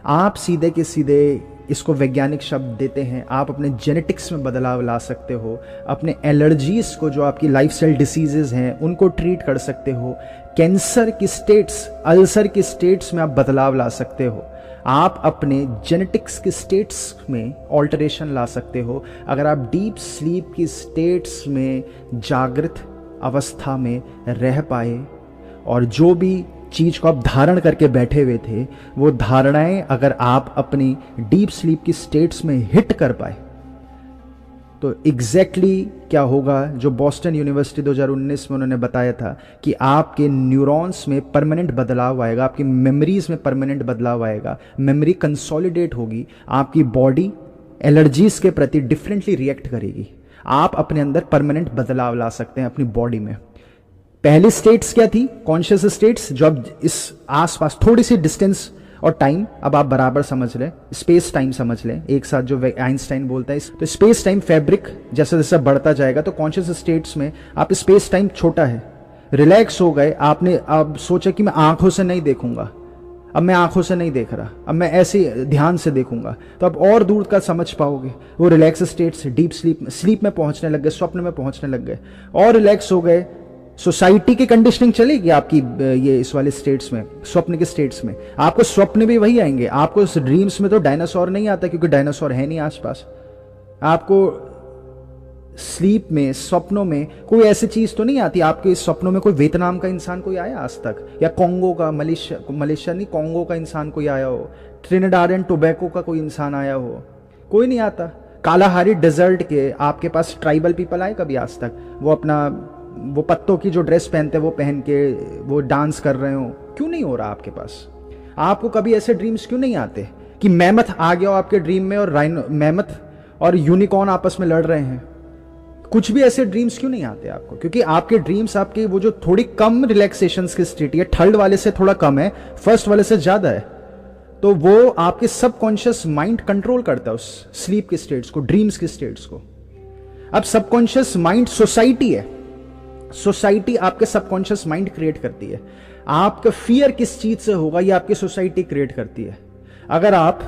आप सीधे के सीधे इसको वैज्ञानिक शब्द देते हैं, आप अपने जेनेटिक्स में बदलाव ला सकते हो, अपने एलर्जीज को, जो आपकी लाइफस्टाइल डिसीजेज हैं, उनको ट्रीट कर सकते हो। कैंसर की स्टेट्स, अल्सर की स्टेट्स में आप बदलाव ला सकते हो। आप अपने जेनेटिक्स की स्टेट्स में ऑल्टरेशन ला सकते हो अगर आप डीप स्लीप की स्टेट्स में जागृत अवस्था में रह पाए, और जो भी चीज को आप धारण करके बैठे हुए थे वो धारणाएं अगर आप अपनी डीप स्लीप की स्टेट्स में हिट कर पाए, तो एग्जैक्टली क्या होगा जो बॉस्टन यूनिवर्सिटी 2019 में उन्होंने बताया था कि आपके न्यूरॉन्स में परमानेंट बदलाव आएगा, आपकी मेमोरीज में परमानेंट बदलाव आएगा, मेमोरी कंसोलिडेट होगी, आपकी बॉडी एलर्जीज के प्रति डिफरेंटली रिएक्ट करेगी। आप अपने अंदर परमानेंट बदलाव ला सकते हैं अपनी बॉडी में। पहली स्टेट्स क्या थी? कॉन्शियस स्टेट्स, जो अब इस आसपास थोड़ी सी डिस्टेंस और टाइम अब आप बराबर समझ लें, स्पेस टाइम समझ लें एक साथ, जो आइंस्टाइन बोलता है। तो स्पेस टाइम फैब्रिक जैसे जैसे बढ़ता जाएगा, तो कॉन्शियस स्टेट्स में आप स्पेस टाइम छोटा है, रिलैक्स हो गए, आपने अब सोचा कि मैं आंखों से नहीं देखूंगा, अब मैं आंखों से नहीं देख रहा, अब मैं ऐसे ध्यान से देखूंगा, तो अब और दूर का समझ पाओगे। वो रिलैक्स स्टेट से डीप स्लीप में पहुंचने लग गए, स्वप्न में पहुंचने लग गए और रिलैक्स हो गए। सोसाइटी की कंडीशनिंग चलेगी आपकी ये इस वाले स्टेट्स में, स्वप्न के स्टेट्स में। आपको स्वप्न भी वही आएंगे। आपको ड्रीम्स में तो डायनासोर नहीं आता क्योंकि डायनासोर है नहीं आसपास। आपको स्लीप में, स्वप्नों में कोई ऐसी चीज तो नहीं आती। आपके स्वप्नों में कोई वियतनाम का इंसान कोई आया आज तक, या कॉन्गो का, मलेशिया नहीं, कॉन्गो का इंसान कोई आया हो, ट्रिनिडाड एंड टोबैको का कोई इंसान आया हो? कोई नहीं आता। कालाहारी डेजर्ट के आपके पास ट्राइबल पीपल आए कभी आज तक? वो पत्तों की जो ड्रेस पहनते हैं वो पहन के वो डांस कर रहे हो? क्यों नहीं हो रहा आपके पास? आपको कभी ऐसे ड्रीम्स क्यों नहीं आते कि मैमथ आ गया हो आपके ड्रीम में, और मैमथ और यूनिकॉर्न आपस में लड़ रहे हैं? कुछ भी ऐसे ड्रीम्स क्यों नहीं आते आपको? क्योंकि आपके ड्रीम्स, आपके वो जो थोड़ी कम रिलैक्सेशन की स्टेट है, थर्ड वाले से थोड़ा कम है, फर्स्ट वाले से ज्यादा है, तो वो आपके सबकॉन्शियस माइंड कंट्रोल करता है उस स्लीप के स्टेट्स को, ड्रीम्स के स्टेट्स को। अब सबकॉन्शियस माइंड सोसाइटी है, सोसाइटी आपके सबकॉन्शियस माइंड क्रिएट करती है। आपका फियर किस चीज से होगा ये आपकी सोसाइटी क्रिएट करती है। अगर आप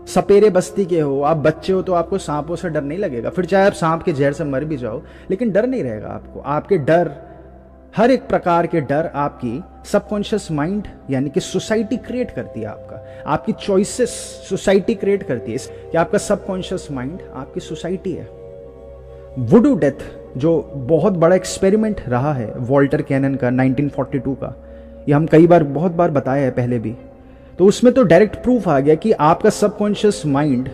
सपेरे बस्ती के हो, आप बच्चे हो, तो आपको सांपों से डर नहीं लगेगा, फिर चाहे आप सांप के जहर से मर भी जाओ, लेकिन डर नहीं रहेगा आपको। आपके डर, हर एक प्रकार के डर आपकी सबकॉन्शियस माइंड यानी कि सोसाइटी क्रिएट करती है। आपकी चॉइसेस सोसाइटी क्रिएट करती है कि आपका सबकॉन्शियस माइंड आपकी सोसाइटी है। वुडू डेथ जो बहुत बड़ा एक्सपेरिमेंट रहा है वॉल्टर कैनन का 1942 का, ये हम कई बार, बहुत बार बताया है पहले भी, तो उसमें तो डायरेक्ट प्रूफ आ गया कि आपका सबकॉन्शियस माइंड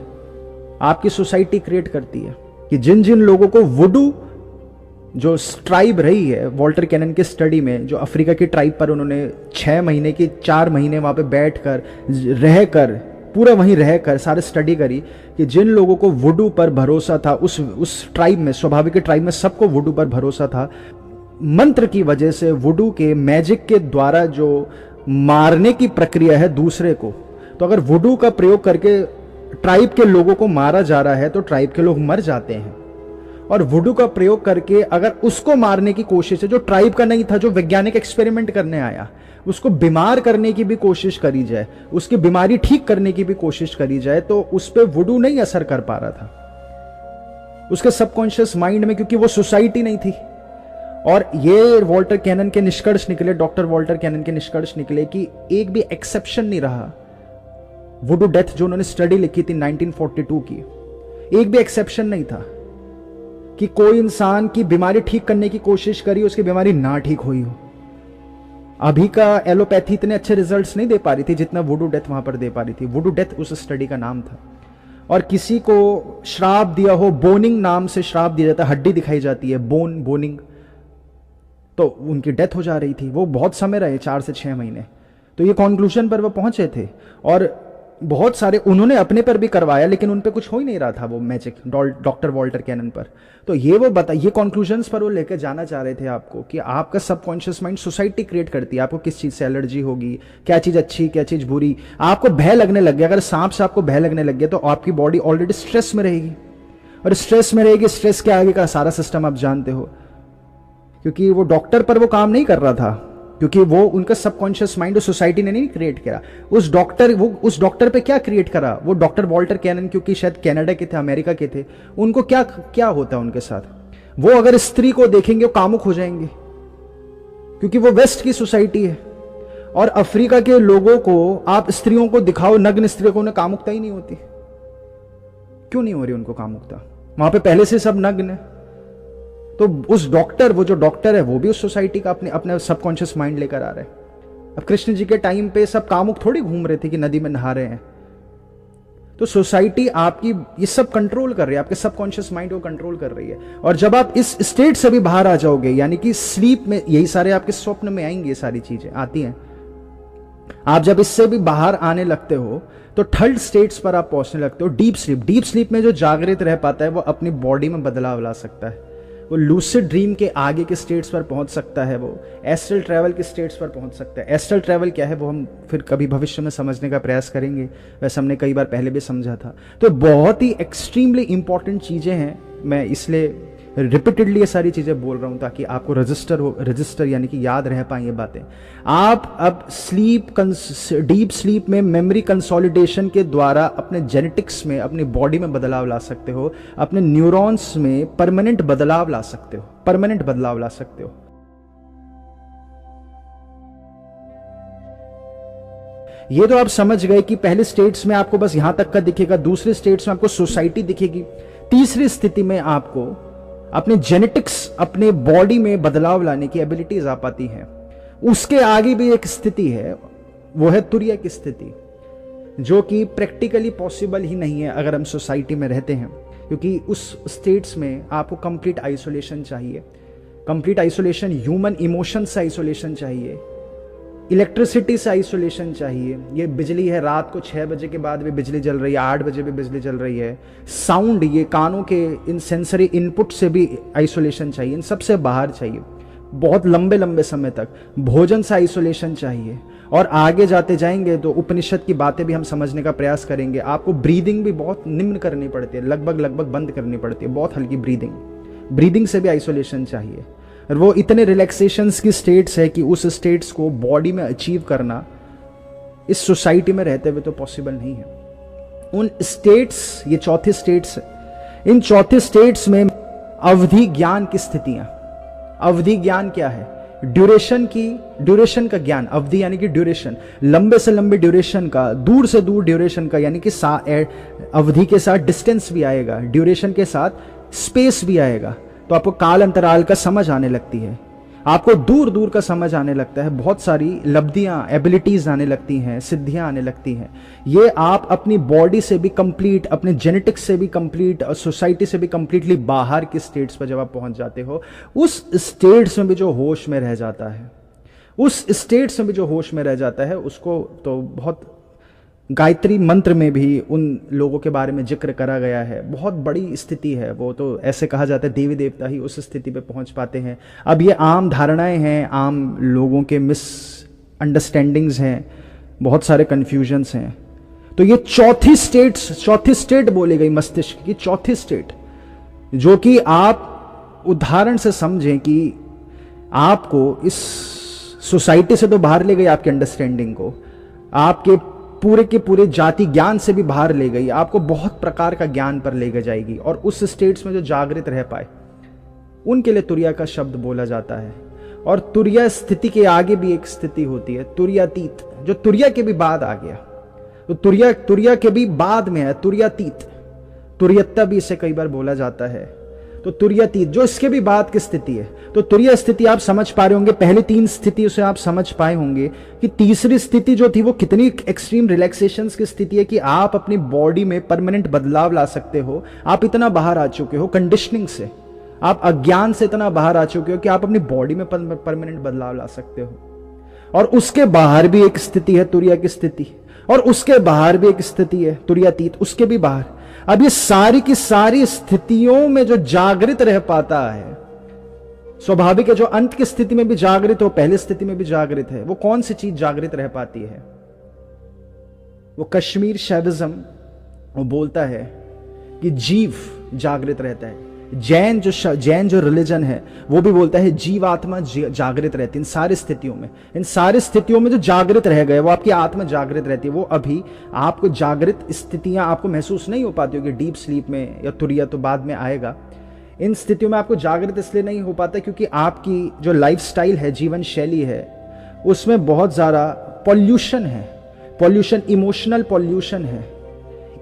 आपकी सोसाइटी क्रिएट करती है। कि जिन जिन लोगों को वुडू जो ट्राइब रही है वॉल्टर कैनन के स्टडी में, जो अफ्रीका की ट्राइब पर उन्होंने 6 महीने की 4 महीने वहां पे बैठ कर रहकर, पूरा वहीं रहकर सारे स्टडी करी कि जिन लोगों को वुडू पर भरोसा था, उस ट्राइब में, स्वाभाविक ट्राइब में सबको वुडू पर भरोसा था, मंत्र की वजह से, वुडू के मैजिक के द्वारा जो मारने की प्रक्रिया है दूसरे को, तो अगर वुडू का प्रयोग करके ट्राइब के लोगों को मारा जा रहा है तो ट्राइब के लोग मर जाते हैं। और वुडू का प्रयोग करके अगर उसको मारने की कोशिश है जो ट्राइब का नहीं था, जो वैज्ञानिक एक्सपेरिमेंट करने आया, उसको बीमार करने की भी कोशिश करी जाए, उसकी बीमारी ठीक करने की भी कोशिश करी जाए, तो उस पर वुडू नहीं असर कर पा रहा था उसके सबकॉन्शियस माइंड में, क्योंकि वो सोसाइटी नहीं थी। और ये वॉल्टर कैनन के निष्कर्ष निकले, डॉक्टर वॉल्टर कैनन के निष्कर्ष निकले कि एक भी एक्सेप्शन नहीं रहा। वुडू डेथ जो उन्होंने स्टडी लिखी थी 1942 की, एक भी एक्सेप्शन नहीं था कि कोई इंसान की बीमारी ठीक करने की कोशिश करी, उसकी बीमारी ना ठीक हुई हो। अभी का एलोपैथी इतने अच्छे रिजल्ट्स नहीं दे पा रही थी जितना वुडू डेथ वहां पर दे पा रही थी। वुडू डेथ उस स्टडी का नाम था। और किसी को श्राप दिया हो, बोनिंग नाम से श्राप दिया जाता है, हड्डी दिखाई जाती है, बोनिंग, तो उनकी डेथ हो जा रही थी। वो बहुत समय रहे, 4 से 6 महीने। तो ये कंक्लूजन पर वो पहुंचे थे। और बहुत सारे उन्होंने अपने पर भी करवाया, लेकिन उन पे कुछ हो ही नहीं रहा था वो मैजिक, डॉक्टर वॉल्टर कैनन पर। तो ये कॉन्क्लूजन्स पर वो लेकर जाना चाह रहे थे आपको कि आपका सबकॉन्शियस माइंड सोसाइटी क्रिएट करती है। आपको किस चीज से एलर्जी होगी, क्या चीज अच्छी, क्या चीज बुरी। आपको भय लगने लग गया, अगर सांप से आपको भय लगने लग गया तो आपकी बॉडी ऑलरेडी स्ट्रेस में रहेगी, और स्ट्रेस में रहेगी, स्ट्रेस के आगे का सारा सिस्टम आप जानते हो। क्योंकि वो डॉक्टर पर वो काम नहीं कर रहा था, क्योंकि वो उनका सबकॉन्शियस माइंड उस सोसाइटी ने नहीं क्रिएट करा। उस डॉक्टर पे क्या क्रिएट करा? वो डॉक्टर वॉल्टर कैनन, क्योंकि शायद कनाडा के थे, अमेरिका के थे, उनको क्या क्या होता है उनके साथ? वो अगर स्त्री को देखेंगे वो कामुक हो जाएंगे, क्योंकि वो वेस्ट की सोसाइटी है। और अफ्रीका के लोगों को आप स्त्रियों को दिखाओ, नग्न स्त्रियों को, उन्हें कामुकता ही नहीं होती। क्यों नहीं हो रही उनको कामुकता? वहां पे पहले से सब नग्न है। तो उस डॉक्टर, वो जो डॉक्टर है, वो भी उस सोसाइटी का अपने सबकॉन्शियस माइंड लेकर आ रहा है। अब कृष्ण जी के टाइम पे सब कामुक थोड़ी घूम रहे थे कि नदी में नहा रहे हैं। तो सोसाइटी आपकी ये सब कंट्रोल कर रही है, आपके सबकॉन्शियस माइंड को कंट्रोल कर रही है। और जब आप इस स्टेट से भी बाहर आ जाओगे, यानी कि स्लीप में, यही सारे आपके स्वप्न में आएंगे, ये सारी चीजें आती हैं। आप जब इससे भी बाहर आने लगते हो तो थर्ड स्टेट्स पर आप पहुंचने लगते हो, डीप स्लीप। डीप स्लीप में जो जागृत रह पाता है वो अपनी बॉडी में बदलाव ला सकता है, वो लूसिड ड्रीम के आगे के स्टेट्स पर पहुंच सकता है, वो एस्ट्रल ट्रैवल के स्टेट्स पर पहुंच सकता है। एस्ट्रल ट्रैवल क्या है वो हम फिर कभी भविष्य में समझने का प्रयास करेंगे, वैसे हमने कई बार पहले भी समझा था। तो बहुत ही एक्सट्रीमली इंपॉर्टेंट चीजें हैं, मैं इसलिए रिपीटेडली ये सारी चीजें बोल रहा हूं ताकि आपको रजिस्टर यानी कि याद रह पाए ये बातें। आप अब डीप स्लीप में मेमोरी कंसोलिडेशन के द्वारा अपने जेनेटिक्स में, अपनी बॉडी में बदलाव ला सकते हो, अपने न्यूरॉन्स में परमानेंट बदलाव ला सकते हो। ये तो आप समझ गए कि पहले स्टेट्स में आपको बस यहां तक का दिखेगा, दूसरे स्टेट्स में आपको सोसाइटी दिखेगी, तीसरी स्थिति में आपको अपने जेनेटिक्स, अपने बॉडी में बदलाव लाने की एबिलिटीज आ पाती हैं। उसके आगे भी एक स्थिति है, वो है तुरिया की स्थिति, जो कि प्रैक्टिकली पॉसिबल ही नहीं है अगर हम सोसाइटी में रहते हैं, क्योंकि उस स्टेट्स में आपको कंप्लीट आइसोलेशन चाहिए। कंप्लीट आइसोलेशन, ह्यूमन इमोशन से आइसोलेशन चाहिए, इलेक्ट्रिसिटी से आइसोलेशन चाहिए। ये बिजली है, रात को 6 बजे के बाद भी बिजली जल रही है, 8 बजे भी बिजली जल रही है। साउंड, ये कानों के इन सेंसरी इनपुट से भी आइसोलेशन चाहिए, इन सबसे बाहर चाहिए बहुत लंबे लंबे समय तक। भोजन से आइसोलेशन चाहिए। और आगे जाते जाएंगे तो उपनिषद की बातें भी हम समझने का प्रयास करेंगे। आपको ब्रीदिंग भी बहुत निम्न करनी पड़ती है, लगभग बंद करनी पड़ती है, बहुत हल्की ब्रीदिंग से भी आइसोलेशन चाहिए। और वो इतने रिलैक्सेशंस की स्टेट्स है कि उस स्टेट्स को बॉडी में अचीव करना इस सोसाइटी में रहते हुए तो पॉसिबल नहीं है। उन स्टेट्स, ये चौथे स्टेट्स है, इन चौथे स्टेट्स में अवधि ज्ञान की स्थितियां। अवधि ज्ञान क्या है? ड्यूरेशन का ज्ञान। अवधि यानी कि ड्यूरेशन, लंबे से लंबे ड्यूरेशन का, दूर से दूर ड्यूरेशन का, यानी कि अवधि के साथ डिस्टेंस भी आएगा, ड्यूरेशन के साथ स्पेस भी आएगा। तो आपको काल अंतराल का समझ आने लगती है, आपको दूर दूर का समझ आने लगता है, बहुत सारी लब्धियां, एबिलिटीज आने लगती हैं, सिद्धियां आने लगती हैं। ये आप अपनी बॉडी से भी कंप्लीट, अपने जेनेटिक्स से भी कंप्लीट और सोसाइटी से भी कंप्लीटली बाहर की स्टेट्स पर जब आप पहुंच जाते हो, उस स्टेट्स में भी जो होश में रह जाता है, उसको तो बहुत गायत्री मंत्र में भी उन लोगों के बारे में जिक्र करा गया है। बहुत बड़ी स्थिति है वो, तो ऐसे कहा जाता है देवी देवता ही उस स्थिति पे पहुंच पाते हैं। अब ये आम धारणाएं हैं, आम लोगों के मिस अंडरस्टैंडिंग्स हैं, बहुत सारे कन्फ्यूजन्स हैं। तो ये चौथी स्टेट बोली गई मस्तिष्क की, चौथी स्टेट, जो कि आप उदाहरण से समझें कि आपको इस सोसाइटी से तो बाहर ले गई, आपके अंडरस्टैंडिंग को, आपके पूरे के पूरे जाति ज्ञान से भी बाहर ले गई, आपको बहुत प्रकार का ज्ञान पर ले जाएगी। और उस स्टेट्स में जो जागृत रह पाए उनके लिए तुरिया का शब्द बोला जाता है। और तुरिया स्थिति के आगे भी एक स्थिति होती है, तुरियातीत, जो तुरिया के भी बाद आ गया। तो तुरिया के भी बाद में है तुरियातीत, तुरियत्ता भी इसे कई बार बोला जाता है। तो तुरियातीत जो इसके भी बाद की स्थिति है। तो तुरिया स्थिति आप समझ पा रहे होंगे, पहले 3 स्थितियों से आप समझ पाए होंगे कि तीसरी स्थिति जो थी वो कितनी एक्सट्रीम रिलैक्सेशंस की स्थिति है कि आप अपनी बॉडी में परमानेंट बदलाव ला सकते हो। आप इतना बाहर आ चुके हो कंडीशनिंग से, आप अज्ञान से इतना बाहर आ चुके हो कि आप अपनी बॉडी में परमानेंट बदलाव ला सकते हो। और उसके बाहर भी एक स्थिति है तुरिया की स्थिति, और उसके बाहर भी एक स्थिति है तुरियातीत, उसके भी बाहर। अब ये सारी की सारी स्थितियों में जो जागृत रह पाता है, स्वाभाविक है, जो अंत की स्थिति में भी जागृत हो, पहली स्थिति में भी जागृत है, वो कौन सी चीज जागृत रह पाती है? वो कश्मीर शैविज्म वो बोलता है कि जीव जागृत रहता है। जैन जो रिलीजन है वो भी बोलता है जीवात्मा जागृत रहती है इन सारी स्थितियों में। इन सारी स्थितियों में जो जागृत रह गए वो आपकी आत्मा जागृत रहती है। वो अभी आपको जागृत स्थितियां आपको महसूस नहीं हो पाती होगी डीप स्लीप में, या तुरिया तो बाद में आएगा। इन स्थितियों में आपको जागृत इसलिए नहीं हो पाता क्योंकि आपकी जो लाइफस्टाइल है, जीवन शैली है, उसमें बहुत ज़्यादा पॉल्यूशन है। पॉल्यूशन, इमोशनल पॉल्यूशन है,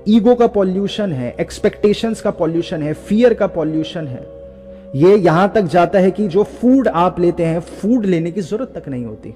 ईगो का पॉल्यूशन है, एक्सपेक्टेशंस का पॉल्यूशन है, फियर का पॉल्यूशन है। ये यहां तक जाता है कि जो फूड आप लेते हैं, फूड लेने की जरूरत तक नहीं होती।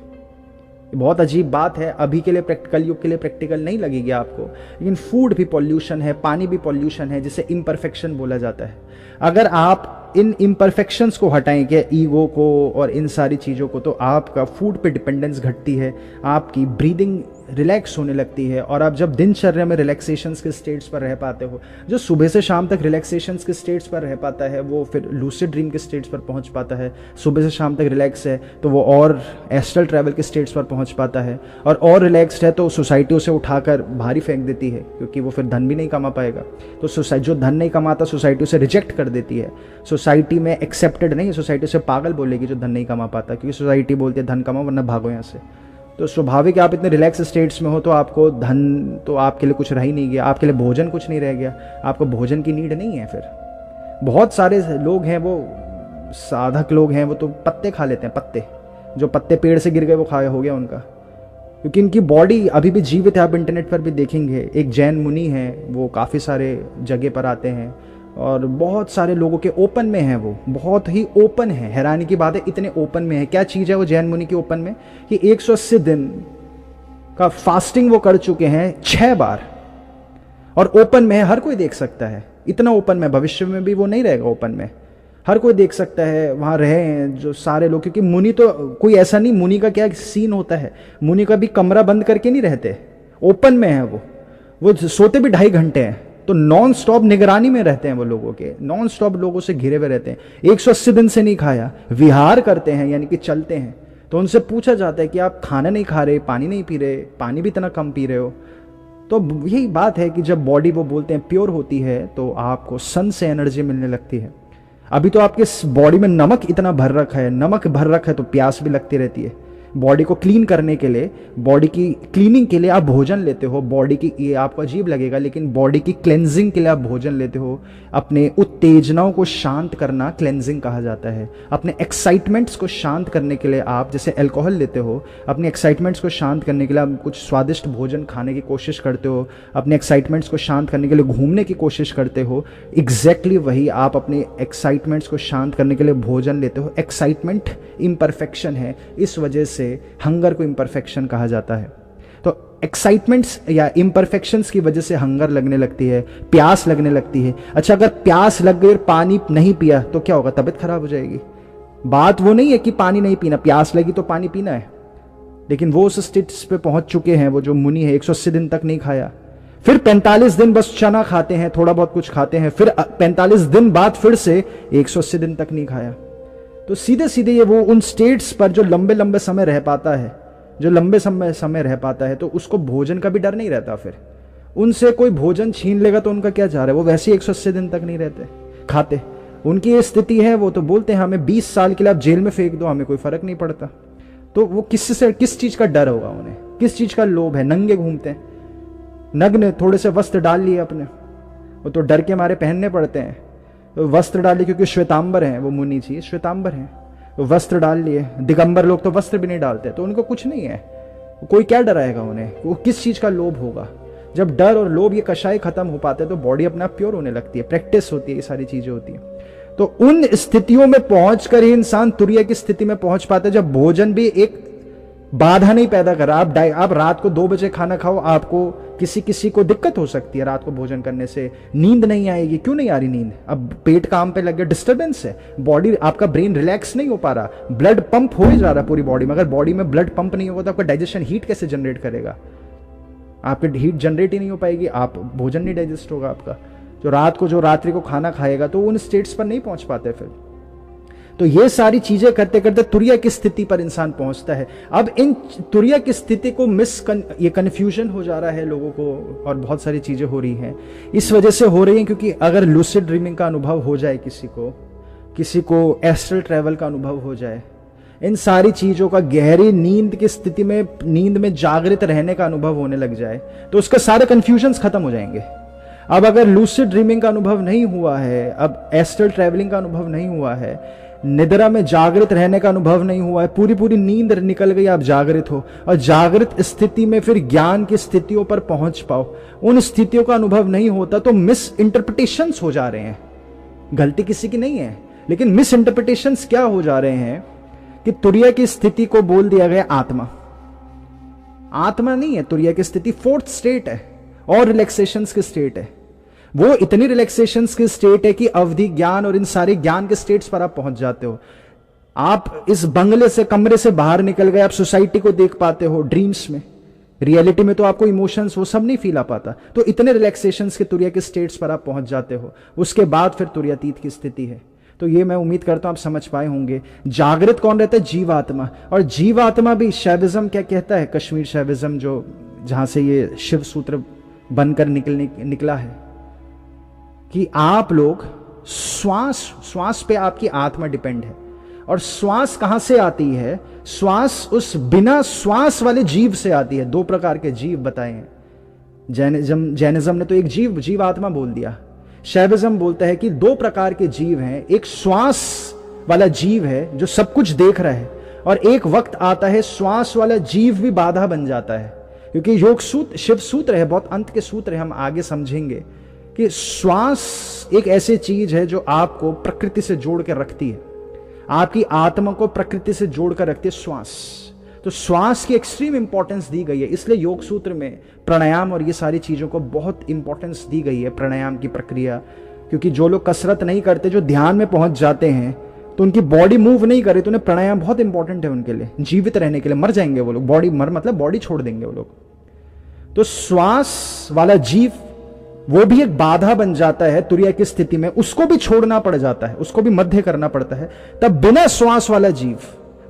बहुत अजीब बात है, अभी के लिए प्रैक्टिकल युग के लिए प्रैक्टिकल नहीं लगेगी आपको, लेकिन फूड भी पॉल्यूशन है, पानी भी पॉल्यूशन है, जिसे इम्परफेक्शन बोला जाता है। अगर आप इन इम्परफेक्शंस को हटाएंगे, ईगो को और इन सारी चीज़ों को, तो आपका फूड पे डिपेंडेंस घटती है, आपकी ब्रीदिंग रिलैक्स होने लगती है। और आप जब दिनचर्या में रिलैक्सेशंस के स्टेट्स पर रह पाते हो, जो सुबह से शाम तक रिलैक्सेशंस के स्टेट्स पर रह पाता है वो फिर लूसिड ड्रीम के स्टेट्स पर पहुंच पाता है। सुबह से शाम तक रिलैक्स है तो वो और एस्ट्रल ट्रैवल के स्टेट्स पर पहुंच पाता है, और रिलैक्स्ड है तो सोसाइटी उसे उठाकर भारी फेंक देती है, क्योंकि वो फिर धन भी नहीं कमा पाएगा। तो सोसाइटी जो धन नहीं कमाता, सोसाइटी उसे रिजेक्ट कर देती है। सोसाइटी में एक्सेप्टेड नहीं है, सोसाइटी उसे पागल बोलेगी जो धन नहीं कमा पाता, क्योंकि सोसाइटी बोलती है धन कमाओ वरना भागो यहाँ से। तो स्वाभाविक आप इतने रिलैक्स स्टेट्स में हो तो आपको धन तो आपके लिए कुछ रह ही नहीं गया, आपके लिए भोजन कुछ नहीं रह गया, आपको भोजन की नीड नहीं है। फिर बहुत सारे लोग हैं, वो साधक लोग हैं, वो तो पत्ते खा लेते हैं, पत्ते, जो पत्ते पेड़ से गिर गए वो खाया हो गया उनका, क्योंकि इनकी बॉडी अभी भी जीवित है। आप इंटरनेट पर भी देखेंगे, एक जैन मुनि है, वो काफ़ी सारे जगह पर आते हैं और बहुत सारे लोगों के ओपन में है, वो बहुत ही ओपन है। हैरानी की बात है, इतने ओपन में है। क्या चीज़ है वो जैन मुनि की ओपन में, कि 180 दिन का फास्टिंग वो कर चुके हैं 6 बार, और ओपन में है, हर कोई देख सकता है। इतना ओपन में, भविष्य में भी वो नहीं रहेगा ओपन में, हर कोई देख सकता है। वहाँ रहे हैं जो सारे लोग, क्योंकि मुनि तो कोई ऐसा नहीं, मुनि का क्या सीन होता है, मुनि का भी कमरा बंद करके नहीं रहते, ओपन में है वो सोते भी 2.5 घंटे हैं, तो नॉन स्टॉप निगरानी में रहते हैं वो लोगों के, नॉन स्टॉप लोगों से घिरे हुए रहते हैं। 180 दिन से नहीं खाया, विहार करते हैं, यानी कि चलते हैं। तो उनसे पूछा जाता है कि आप खाना नहीं खा रहे, पानी नहीं पी रहे, पानी भी इतना कम पी रहे हो। तो यही बात है कि जब बॉडी, वो बोलते हैं, प्योर होती है तो आपको सन से एनर्जी मिलने लगती है। अभी तो आपके बॉडी में नमक इतना भर रखा है, नमक भर रखा है तो प्यास भी लगती रहती है। बॉडी को क्लीन करने के लिए, बॉडी की क्लीनिंग के लिए आप भोजन लेते हो, बॉडी की, ये आपको अजीब लगेगा लेकिन बॉडी की क्लेंजिंग के लिए आप भोजन लेते हो। अपने उत्तेजनाओं को शांत करना क्लेंजिंग कहा जाता है। अपने एक्साइटमेंट्स को शांत करने के लिए आप जैसे अल्कोहल लेते हो, अपने एक्साइटमेंट्स को शांत करने के लिए आप कुछ स्वादिष्ट भोजन खाने की कोशिश करते हो, अपने एक्साइटमेंट्स को शांत करने के लिए घूमने की कोशिश करते हो। एग्जैक्टली वही आप अपने एक्साइटमेंट्स को शांत करने के लिए भोजन लेते हो। एक्साइटमेंट इम्परफेक्शन है, इस वजह से हंगर को इम्परफेक्शन कहा जाता है। तो एक्साइटमेंट्स या इम्परफेक्शंस की वजह से हंगर लगने लगती है, प्यास लगने लगती है। अच्छा, अगर प्यास लग गई और पानी नहीं पिया तो क्या होगा, तबीयत खराब हो जाएगी। बात वो नहीं है कि पानी नहीं पीना, प्यास लगी तो पानी पीना है, लेकिन वो उस स्टेट्स पे पहुंच चुके हैं, वो जो मुनि है 180 दिन तक नहीं खाया, फिर 45 दिन बस चना खाते हैं, थोड़ा बहुत कुछ खाते हैं, फिर 45 दिन बाद फिर से 180 दिन तक नहीं खाया। तो सीधे सीधे ये वो उन स्टेट्स पर जो लंबे लंबे समय रह पाता है, जो लंबे समय रह पाता है, तो उसको भोजन का भी डर नहीं रहता। फिर उनसे कोई भोजन छीन लेगा तो उनका क्या जा रहा है, वो वैसे ही 180 दिन तक नहीं रहते खाते। उनकी ये स्थिति है, वो तो बोलते हैं हमें 20 साल के लिए आप जेल में फेंक दो, हमें कोई फर्क नहीं पड़ता। तो वो किस चीज का डर होगा उन्हें, किस चीज का लोभ है। नंगे घूमते हैं, नग्न, थोड़े से वस्त्र डाल लिए अपने, वो तो डर के मारे पहनने पड़ते हैं। तो वस्त्र डाल लिए, क्योंकि श्वेतांबर हैं वो मुनि जी, श्वेतांबर हैं, तो वस्त्र डाल लिए। दिगंबर लोग तो वस्त्र भी नहीं डालते, तो उनको कुछ नहीं है, कोई क्या डराएगा उन्हें, वो किस चीज का लोभ होगा। जब डर और लोभ ये कषाय खत्म हो पाते हैं तो बॉडी अपना प्योर होने लगती है, प्रैक्टिस होती है, ये सारी चीजें होती हैं। तो उन स्थितियों में पहुंचकर ही इंसान तुरीय की स्थिति में पहुंच पाता है, जब भोजन भी एक बाधा नहीं पैदा कर रहा। आप रात को 2 बजे खाना खाओ, आपको किसी को दिक्कत हो सकती है रात को भोजन करने से, नींद नहीं आएगी। क्यों नहीं आ रही नींद, अब पेट काम पे लग गया, डिस्टर्बेंस है, बॉडी, आपका ब्रेन रिलैक्स नहीं हो पा रहा, ब्लड पंप हो ही जा रहा है पूरी बॉडी में। अगर बॉडी में ब्लड पंप नहीं होगा तो आपका डाइजेशन हीट कैसे जनरेट करेगा, आपकी हीट जनरेट ही नहीं हो पाएगी, आप भोजन नहीं डाइजेस्ट होगा आपका। जो रात्रि को खाना खाएगा तो उन स्टेट्स पर नहीं पहुंच पाते फिर। तो ये सारी चीजें करते करते तुरिया की स्थिति पर इंसान पहुंचता है। अब इन तुरिया की स्थिति को ये कन्फ्यूजन हो जा रहा है लोगों को, और बहुत सारी चीजें हो रही हैं। इस वजह से हो रही हैं क्योंकि अगर लूसिड ड्रीमिंग का अनुभव हो जाए किसी को एस्ट्रल ट्रैवल का अनुभव हो जाए, इन सारी चीजों का गहरी नींद की स्थिति में, नींद में जागृत रहने का अनुभव होने लग जाए, तो उसका सारे कंफ्यूजन्स खत्म हो जाएंगे। अब अगर लूसिड ड्रीमिंग का अनुभव नहीं हुआ है, अब एस्ट्रल ट्रैवलिंग का अनुभव नहीं हुआ है, निद्रा में जागृत रहने का अनुभव नहीं हुआ है, पूरी पूरी नींद निकल गई, आप जागृत हो, और जागृत स्थिति में फिर ज्ञान की स्थितियों पर पहुंच पाओ, उन स्थितियों का अनुभव नहीं होता, तो मिस इंटरप्रिटेशंस हो जा रहे हैं। गलती किसी की नहीं है, लेकिन मिस इंटरप्रिटेशंस क्या हो जा रहे हैं कि तुरिया की स्थिति को बोल दिया गया आत्मा। आत्मा नहीं है तुरिया की स्थिति, फोर्थ स्टेट है और रिलैक्सेशंस की स्टेट है। वो इतनी रिलैक्सेशंस की स्टेट है कि अवधि ज्ञान और इन सारे ज्ञान के स्टेट्स पर आप पहुंच जाते हो। आप इस बंगले से, कमरे से बाहर निकल गए, आप सोसाइटी को देख पाते हो ड्रीम्स में। रियलिटी में तो आपको इमोशंस वो सब नहीं फील आ पाता। तो इतने रिलैक्सेशंस के तुरिया के स्टेट्स पर आप पहुंच जाते हो, उसके बाद फिर तुरियातीत की स्थिति है। तो ये मैं उम्मीद करता हूं आप समझ पाए होंगे। जागृत कौन रहता है? जीवात्मा। और जीवात्मा भी शैविज्म क्या कहता है, कश्मीर शैविज्म जो जहां से ये शिव सूत्र बनकर निकला है, कि आप लोग श्वास पे आपकी आत्मा डिपेंड है। और श्वास कहां से आती है? श्वास उस बिना श्वास वाले जीव से आती है। दो प्रकार के जीव बताए हैं। जैनिज्म ने तो एक जीव आत्मा बोल दिया। शैविज्म बोलता है कि दो प्रकार के जीव हैं। एक श्वास वाला जीव है जो सब कुछ देख रहा है, और एक वक्त आता है श्वास वाला जीव भी बाधा बन जाता है। क्योंकि योग सूत्र, शिव सूत्र है, बहुत अंत के सूत्र है, हम आगे समझेंगे कि श्वास एक ऐसी चीज है जो आपको प्रकृति से जोड़ के रखती है, आपकी आत्मा को प्रकृति से जोड़ कर रखती है श्वास। तो श्वास की एक्सट्रीम इंपॉर्टेंस दी गई है, इसलिए योग सूत्र में प्राणायाम और ये सारी चीजों को बहुत इंपॉर्टेंस दी गई है, प्राणायाम की प्रक्रिया। क्योंकि जो लोग कसरत नहीं करते, जो ध्यान में पहुंच जाते हैं, तो उनकी बॉडी मूव नहीं करे, तो उन्हें प्राणायाम बहुत इंपॉर्टेंट है उनके लिए, जीवित रहने के लिए। मर जाएंगे वो लोग, मतलब बॉडी छोड़ देंगे वो लोग। तो श्वास वाला जीव वो भी एक बाधा बन जाता है तुरिया की स्थिति में, उसको भी छोड़ना पड़ जाता है, उसको भी मध्य करना पड़ता है। तब बिना श्वास वाला जीव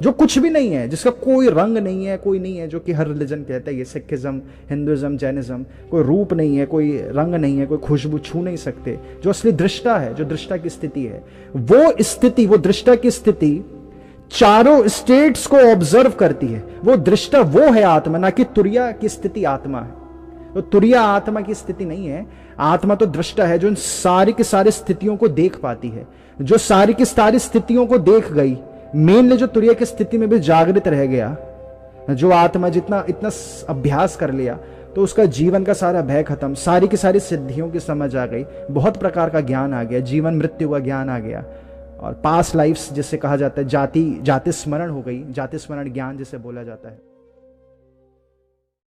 जो कुछ भी नहीं है, जिसका कोई रंग नहीं है, कोई नहीं है, जो कि हर रिलीजन कहता है, ये सिखिज्म, हिंदुइज्म, जैनिज्म, कोई रूप नहीं है, कोई रंग नहीं है, कोई खुशबू छू नहीं सकते, जो असली दृष्टा है, जो दृष्टा की स्थिति है, वो दृष्टा की स्थिति चारों स्टेट्स को ऑब्जर्व करती है। वो दृष्टा वो है आत्मा, ना कि तुरिया की स्थिति आत्मा है। तो तुरिया आत्मा की स्थिति नहीं है, आत्मा तो दृष्टा है जो इन सारी की सारी स्थितियों को देख पाती है, जो सारी की सारी स्थितियों को देख गई। मेनली जो तुरिया की स्थिति में भी जागृत रह गया, जो आत्मा इतना अभ्यास कर लिया, तो उसका जीवन का सारा भय खत्म, सारी की सारी सिद्धियों की समझ आ गई, बहुत प्रकार का ज्ञान आ गया, जीवन मृत्यु का ज्ञान आ गया, और पास्ट लाइफ्स जिसे कहा जाता है, जाति स्मरण हो गई, जाति स्मरण ज्ञान जिसे बोला जाता है।